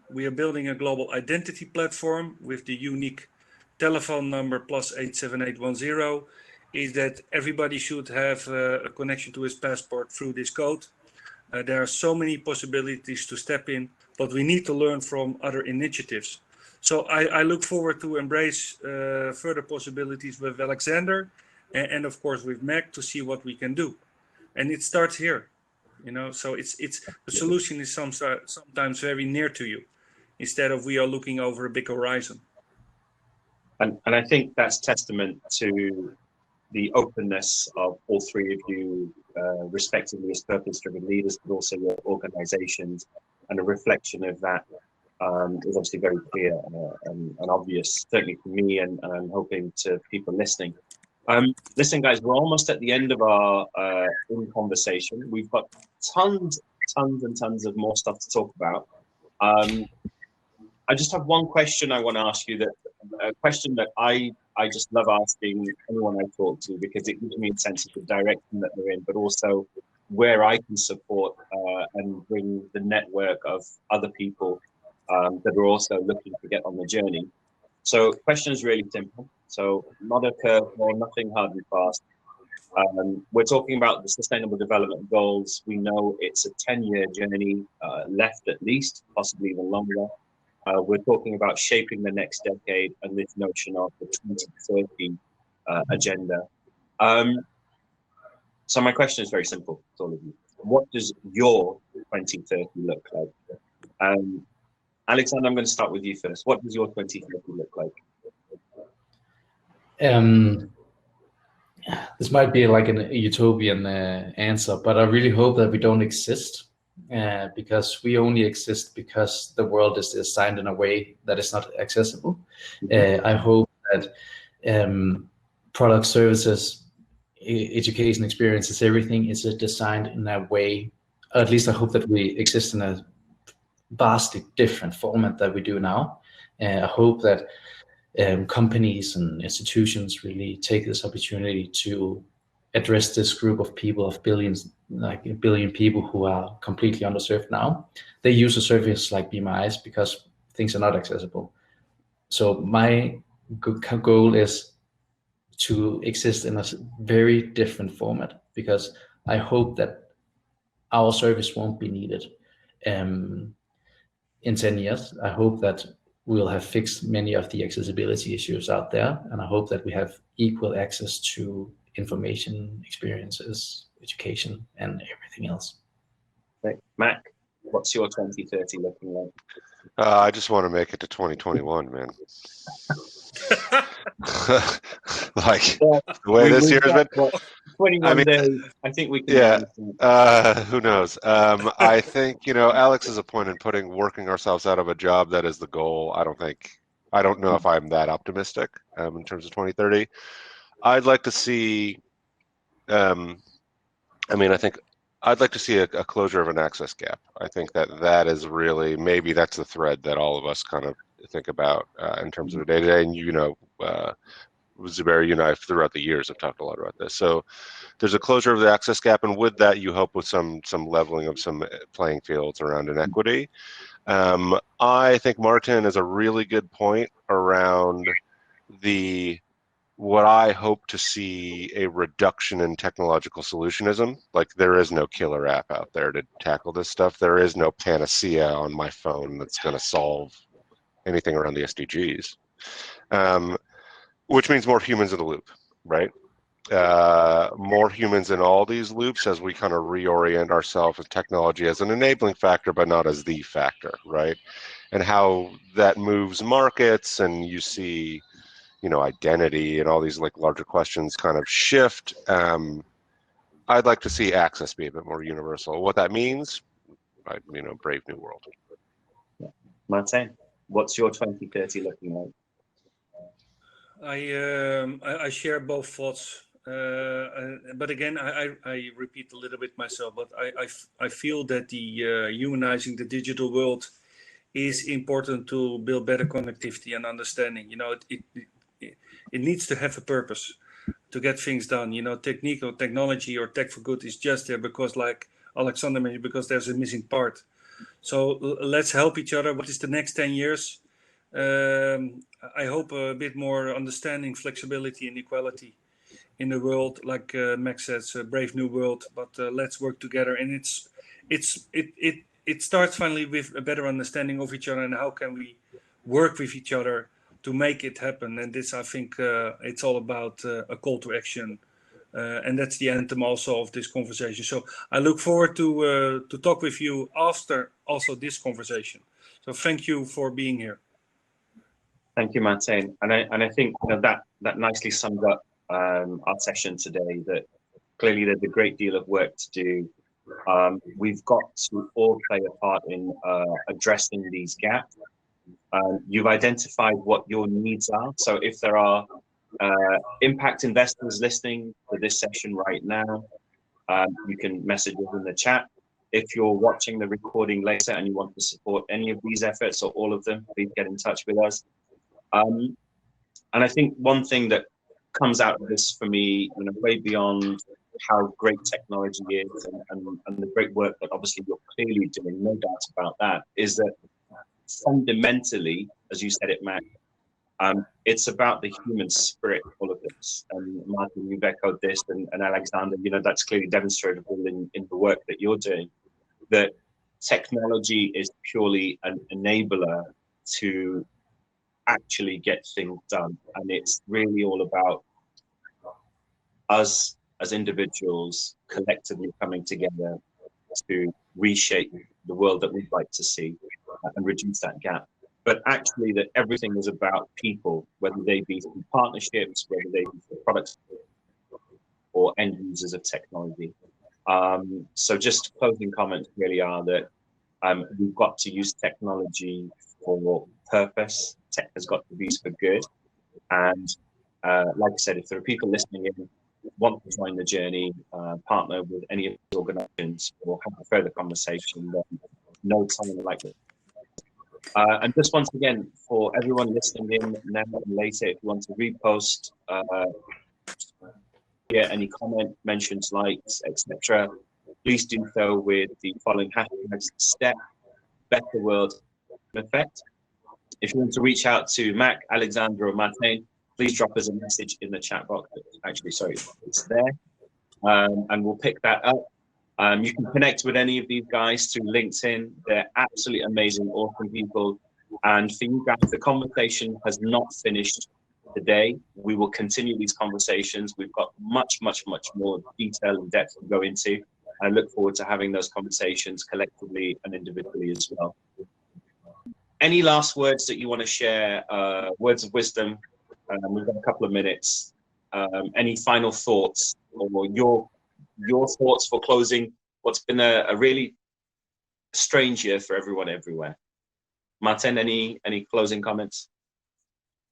We are building a global identity platform with the unique telephone number +87810. Is that everybody should have a connection to his passport through this code. There are so many possibilities to step in, but we need to learn from other initiatives. So I look forward to embrace further possibilities with Alexander and of course with Mac to see what we can do. and it starts here, so it's the solution is sometimes very near to you, instead of we are looking over a big horizon. And I think that's testament to the openness of all three of you, respectively as purpose-driven leaders, but also your organizations, and a reflection of that is obviously very clear and obvious, certainly for me, and I'm hoping to people listening. Listen, guys, we're almost at the end of our conversation. We've got tons and tons of more stuff to talk about. I just have one question I want to ask you, that a question that I just love asking anyone I talk to, because it gives me a sense of the direction that they're in, but also where I can support and bring the network of other people that are also looking to get on the journey. So question is really simple. So not a curveball, nothing hard and fast. We're talking about the Sustainable Development Goals. We know it's a 10-year journey left at least, possibly even longer. We're talking about shaping the next decade and this notion of the 2030 agenda. So my question is very simple to all of you. What does your 2030 look like? Alexander, I'm going to start with you first. What does your 2030 look like? This might be like a utopian answer, but I really hope that we don't exist, because we only exist because the world is designed in a way that is not accessible. I hope that product, services, education, experiences, everything is designed in a way, or at least I hope that we exist in a vastly different format that we do now. I hope that companies and institutions really take this opportunity to address this group of people, of billions, like a billion people who are completely underserved now. They use a service like Be My Eyes because things are not accessible. So my goal is to exist in a very different format, because I hope that our service won't be needed in 10 years. I hope that we'll have fixed many of the accessibility issues out there, and I hope that we have equal access to information, experiences, education, and everything else. Okay. Mac, what's your 2030 looking like? I just want to make it to 2021, man. Like the way this year has been. 21 days. I think we can. Yeah. Who knows? I think, Alex is a point in working ourselves out of a job that is the goal. I don't know if I'm that optimistic in terms of 2030. I'd like to see. I think I'd like to see a closure of an access gap. I think that is really, maybe that's the thread that all of us kind of think about in terms of the day-to-day. And Zubair, you and I throughout the years have talked a lot about this. So there's a closure of the access gap, and with that, you hope with some leveling of some playing fields around inequity. I think Martijn is a really good point around what I hope to see a reduction in technological solutionism. Like, there is no killer app out there to tackle this stuff. There is no panacea on my phone that's going to solve anything around the SDGs, which means more humans in the loop, right? More humans in all these loops as we kind of reorient ourselves with technology as an enabling factor, but not as the factor, right? And how that moves markets, and you see, identity and all these like larger questions kind of shift. I'd like to see access be a bit more universal. What that means, brave new world. Martijn, what's your 2030 looking like? I share both thoughts, but again, I repeat a little bit myself. But I feel that the humanizing the digital world is important to build better connectivity and understanding. It needs to have a purpose to get things done. Technology or tech for good is just there because, like Alexander mentioned, because there's a missing part. So let's help each other. What is the next 10 years? I hope a bit more understanding, flexibility, and equality in the world. Like Max says, a brave new world. But let's work together. And it starts finally with a better understanding of each other, and how can we work with each other to make it happen. And this, I think, it's all about a call to action And that's the anthem also of this conversation. So I look forward to talk with you after also this conversation. So thank you for being here. Thank you, Martijn. And I think that nicely sums up our session today, that clearly there's a great deal of work to do. We've got to all play a part in addressing these gaps. You've identified what your needs are. So if there are impact investors listening to this session right now, you can message us in the chat. If you're watching the recording later and you want to support any of these efforts or all of them, please get in touch with us. And I think one thing that comes out of this for me, way beyond how great technology is and the great work that obviously you're clearly doing, no doubt about that, is that fundamentally, as you said it, Matt, it's about the human spirit, all of this. And Martin, you've echoed this, and Alexander, that's clearly demonstrable in the work that you're doing, that technology is purely an enabler to actually get things done. And it's really all about us as individuals collectively coming together to reshape the world that we'd like to see and reduce that gap. But actually that everything is about people, whether they be through partnerships, whether they be through products or end users of technology. So just closing comments really are that we've got to use technology for purpose. Tech has got to be used for good. And like I said, if there are people listening in, want to join the journey, partner with any of the organizations or have a further conversation, then no time like it. And just once again, for everyone listening in now and later, if you want to repost, any comment, mentions, likes, etc., please do so with the following hashtags: STEP, Better World, Effect. If you want to reach out to Mac, Alexander, or Martijn, please drop us a message in the chat box. Actually, sorry, it's there. And we'll pick that up. You can connect with any of these guys through LinkedIn. They're absolutely amazing, awesome people. And for you guys, the conversation has not finished today. We will continue these conversations. We've got much, much, much more detail and depth to go into. I look forward to having those conversations collectively and individually as well. Any last words that you want to share, words of wisdom? We've got a couple of minutes. Any final thoughts or your thoughts for closing what's been a really strange year for everyone everywhere? Martijn, any closing comments?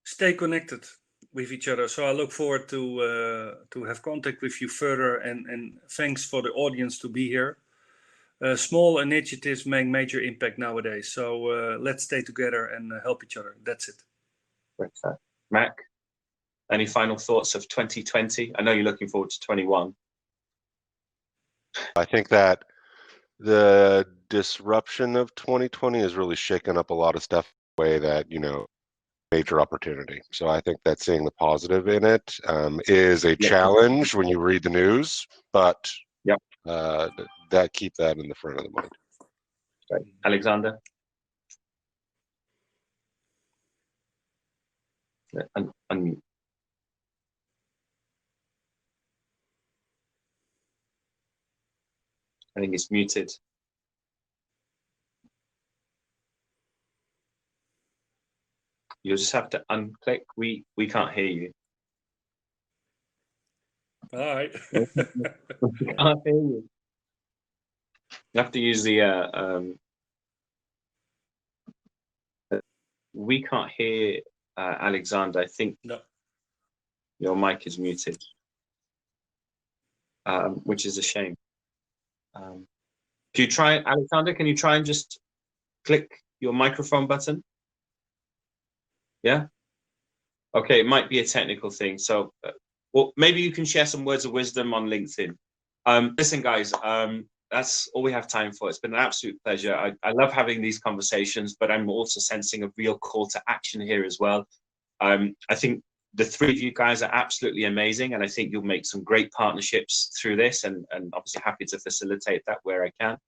Stay connected with each other. So I look forward to have contact with you further, and thanks for the audience to be here. Small initiatives make major impact nowadays. So let's stay together and help each other. That's it. Mac, any final thoughts of 2020? I know you're looking forward to 21. I think that the disruption of 2020 has really shaken up a lot of stuff in a way that, major opportunity. So I think that seeing the positive in it is a challenge when you read the news, but keep that in the front of the mind. Right. Alexander? Unmute. I think it's muted. You'll just have to unclick. We can't hear you. All right. We can't hear you. You have to use the. We can't hear Alexander. I think your mic is muted, which is a shame. Can you try, Alexander? Can you try and just click your microphone button? Yeah. Okay, it might be a technical thing. So, well, maybe you can share some words of wisdom on LinkedIn. Listen, guys, that's all we have time for. It's been an absolute pleasure. I love having these conversations, but I'm also sensing a real call to action here as well. I think the three of you guys are absolutely amazing, and I think you'll make some great partnerships through this, and obviously happy to facilitate that where I can.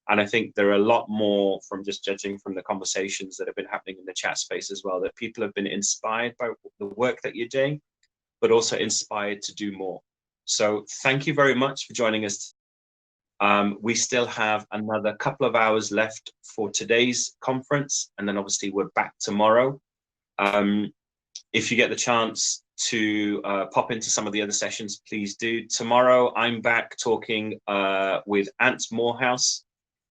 And I think there are a lot more, from just judging from the conversations that have been happening in the chat space as well, that people have been inspired by the work that you're doing, but also inspired to do more. So thank you very much for joining us. We still have another couple of hours left for today's conference, and then obviously we're back tomorrow. If you get the chance to pop into some of the other sessions, please do. Tomorrow, I'm back talking with Ant Morehouse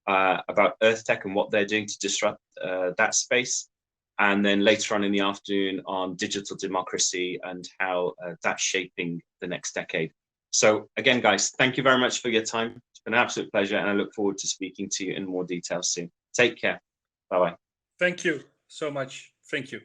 about Earth Tech and what they're doing to disrupt that space. And then later on in the afternoon on digital democracy and how that's shaping the next decade. So again, guys, thank you very much for your time. It's been an absolute pleasure, and I look forward to speaking to you in more detail soon. Take care. Bye-bye. Thank you so much. Thank you.